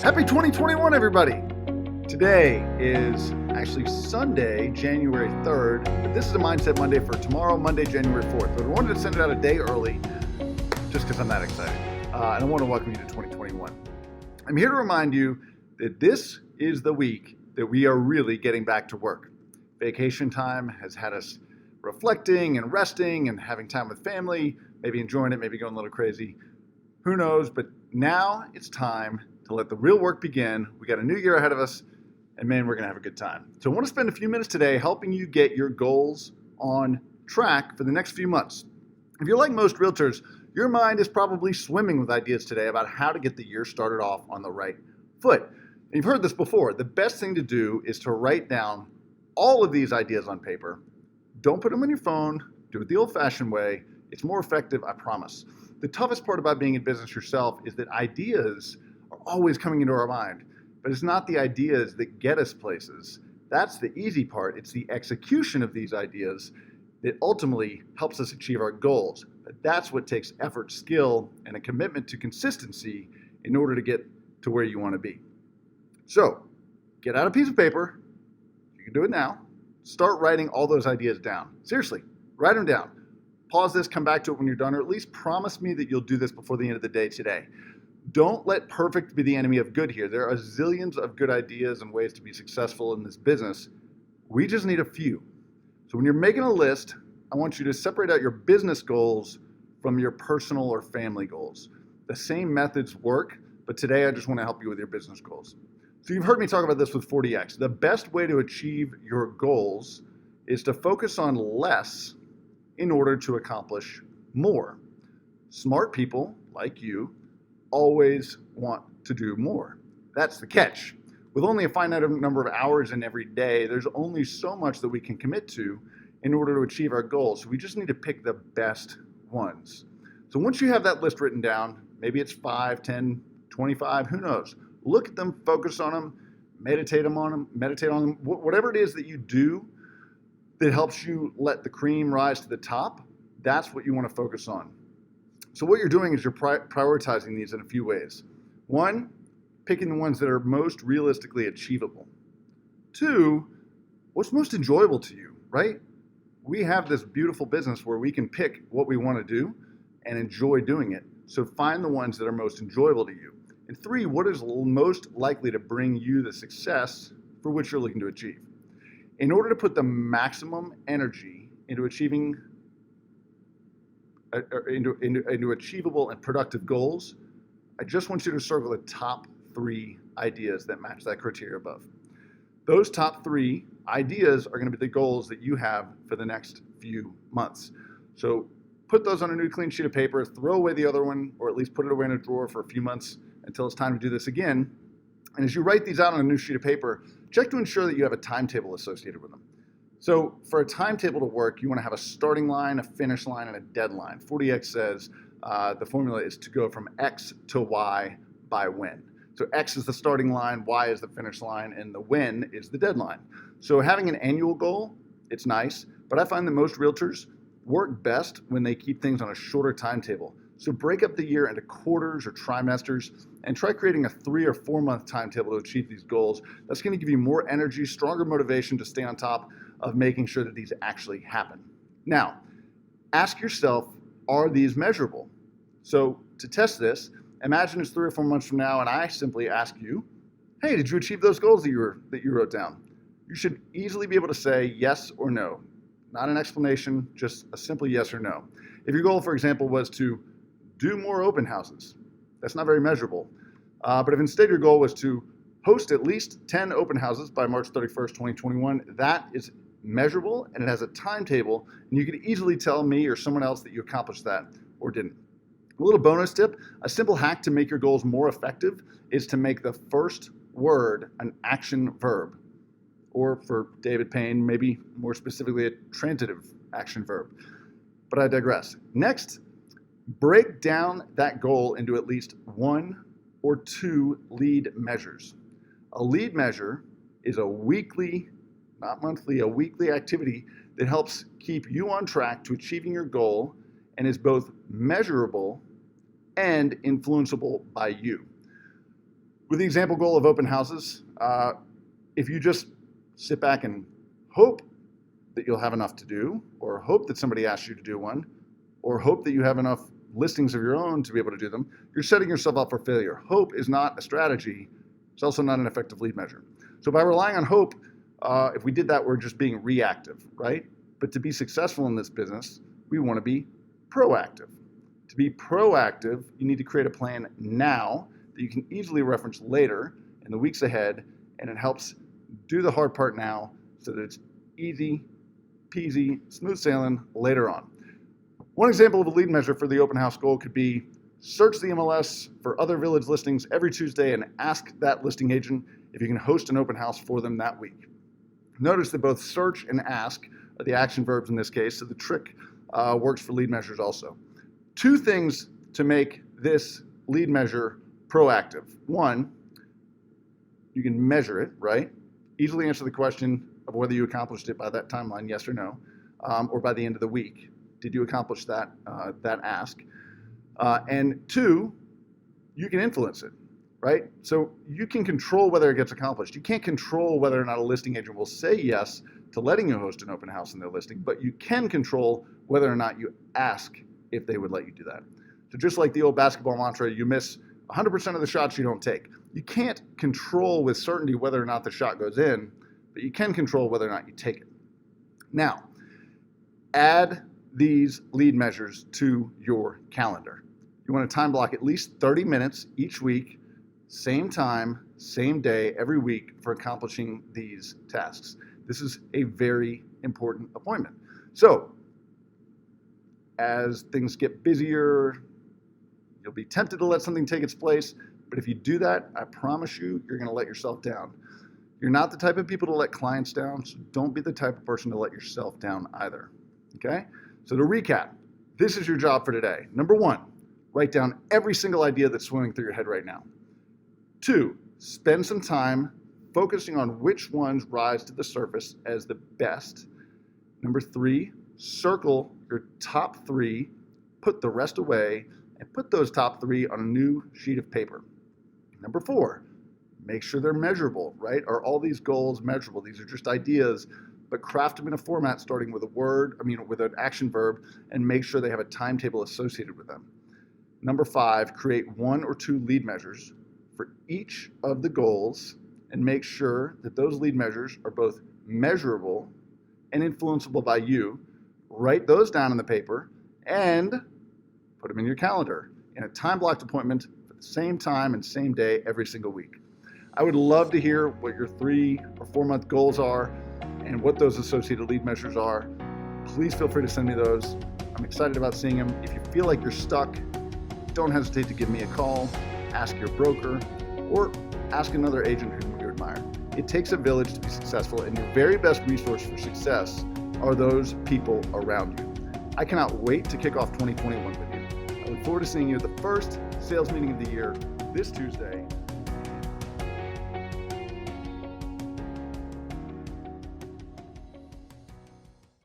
Happy 2021, everybody! Today is actually Sunday, January 3rd, but this is a Mindset Monday for tomorrow, Monday, January 4th. But I wanted to send it out a day early just because I'm that excited. And I want to welcome you to 2021. I'm here to remind you that this is the week that we are really getting back to work. Vacation time has had us reflecting and resting and having time with family, maybe enjoying it, maybe going a little crazy. Who knows? But now it's time to let the real work begin. We got a new year ahead of us, and man, we're going to have a good time. So I want to spend a few minutes today helping you get your goals on track for the next few months. If you're like most realtors, your mind is probably swimming with ideas today about how to get the year started off on the right foot. And you've heard this before. The best thing to do is to write down all of these ideas on paper. Don't put them on your phone. Do it the old-fashioned way. It's more effective, I promise. The toughest part about being in business yourself is that ideas are always coming into our mind, but it's not the ideas that get us places. That's the easy part. It's the execution of these ideas that ultimately helps us achieve our goals. But that's what takes effort, skill, and a commitment to consistency in order to get to where you want to be. So get out a piece of paper. You can do it now. Start writing all those ideas down. Seriously, write them down. Pause this, come back to it when you're done, or at least promise me that you'll do this before the end of the day today. Don't let perfect be the enemy of good here. There are zillions of good ideas and ways to be successful in this business. We just need a few. So when you're making a list, I want you to separate out your business goals from your personal or family goals. The same methods work, but today I just want to help you with your business goals. So you've heard me talk about this with 40X. The best way to achieve your goals is to focus on less in order to accomplish more. Smart people like you always want to do more. That's the catch. With only a finite number of hours in every day, there's only so much that we can commit to in order to achieve our goals. So we just need to pick the best ones. So once you have that list written down, maybe it's 5, 10, 25, who knows? Look at them, focus on them, meditate on them, whatever it is that you do that helps you let the cream rise to the top, that's what you want to focus on. So what you're doing is you're prioritizing these in a few ways. 1, picking the ones that are most realistically achievable. 2, what's most enjoyable to you, right? We have this beautiful business where we can pick what we want to do and enjoy doing it. So find the ones that are most enjoyable to you. And 3, what is most likely to bring you the success for which you're looking to achieve? In order to put the maximum energy into achieving into achievable and productive goals, I just want you to circle the top 3 ideas that match that criteria above. Those top 3 ideas are going to be the goals that you have for the next few months. So put those on a new clean sheet of paper, throw away the other one, or at least put it away in a drawer for a few months until it's time to do this again. And as you write these out on a new sheet of paper, check to ensure that you have a timetable associated with them. So for a timetable to work, you want to have a starting line, a finish line, and a deadline. 40X says the formula is to go from X to Y by when. So X is the starting line, Y is the finish line, and the when is the deadline. So having an annual goal, it's nice, but I find that most realtors work best when they keep things on a shorter timetable. So break up the year into quarters or trimesters and try creating a 3 or 4 month timetable to achieve these goals. That's going to give you more energy, stronger motivation to stay on top of making sure that these actually happen. Now, ask yourself, are these measurable? So to test this, imagine it's 3 or 4 months from now and I simply ask you, hey, did you achieve those goals that you wrote down? You should easily be able to say yes or no. Not an explanation, just a simple yes or no. If your goal, for example, was to do more open houses, that's not very measurable. But if instead your goal was to host at least 10 open houses by March 31st, 2021, that is measurable and it has a timetable, and you could easily tell me or someone else that you accomplished that or didn't. A little bonus tip, a simple hack to make your goals more effective is to make the first word an action verb, or for David Payne, maybe more specifically a transitive action verb. But I digress. Next, break down that goal into at least 1 or 2 lead measures. A lead measure is a weekly, not monthly, a weekly activity that helps keep you on track to achieving your goal and is both measurable and influenceable by you. With the example goal of open houses, if you just sit back and hope that you'll have enough to do, or hope that somebody asks you to do one, or hope that you have enough listings of your own to be able to do them, you're setting yourself up for failure. Hope is not a strategy. It's also not an effective lead measure. So by relying on hope, if we did that, we're just being reactive, right? But to be successful in this business, we want to be proactive. To be proactive, you need to create a plan now that you can easily reference later in the weeks ahead, and it helps do the hard part now so that it's easy peasy, smooth sailing later on. One example of a lead measure for the open house goal could be search the MLS for other village listings every Tuesday and ask that listing agent if you can host an open house for them that week. Notice that both search and ask are the action verbs in this case, so the trick works for lead measures also. Two things to make this lead measure proactive. One, you can measure it, right? Easily answer the question of whether you accomplished it by that timeline, yes or no, or by the end of the week. Did you accomplish that ask? And two, you can influence it, right? So you can control whether it gets accomplished. You can't control whether or not a listing agent will say yes to letting you host an open house in their listing, but you can control whether or not you ask if they would let you do that. So just like the old basketball mantra, you miss 100% of the shots you don't take. You can't control with certainty whether or not the shot goes in, but you can control whether or not you take it. Now, add these lead measures to your calendar. You want to time block at least 30 minutes each week, same time, same day, every week for accomplishing these tasks. This is a very important appointment. So, as things get busier, you'll be tempted to let something take its place, but if you do that, I promise you, you're going to let yourself down. You're not the type of people to let clients down, so don't be the type of person to let yourself down either, okay? So to recap, this is your job for today. Number one, write down every single idea that's swimming through your head right now. Two, spend some time focusing on which ones rise to the surface as the best. Number three, circle your top three, put the rest away, and put those top three on a new sheet of paper. Number four, make sure they're measurable, right? Are all these goals measurable? These are just ideas, but craft them in a format starting with with an action verb, and make sure they have a timetable associated with them. Number five, create one or two lead measures for each of the goals, and make sure that those lead measures are both measurable and influenceable by you. Write those down in the paper and put them in your calendar in a time-blocked appointment for the same time and same day every single week. I would love to hear what your 3 or 4 month goals are and what those associated lead measures are. Please feel free to send me those. I'm excited about seeing them. If you feel like you're stuck, don't hesitate to give me a call, ask your broker, or ask another agent whom you admire. It takes a village to be successful, and your very best resource for success are those people around you. I cannot wait to kick off 2021 with you. I look forward to seeing you at the first sales meeting of the year this Tuesday.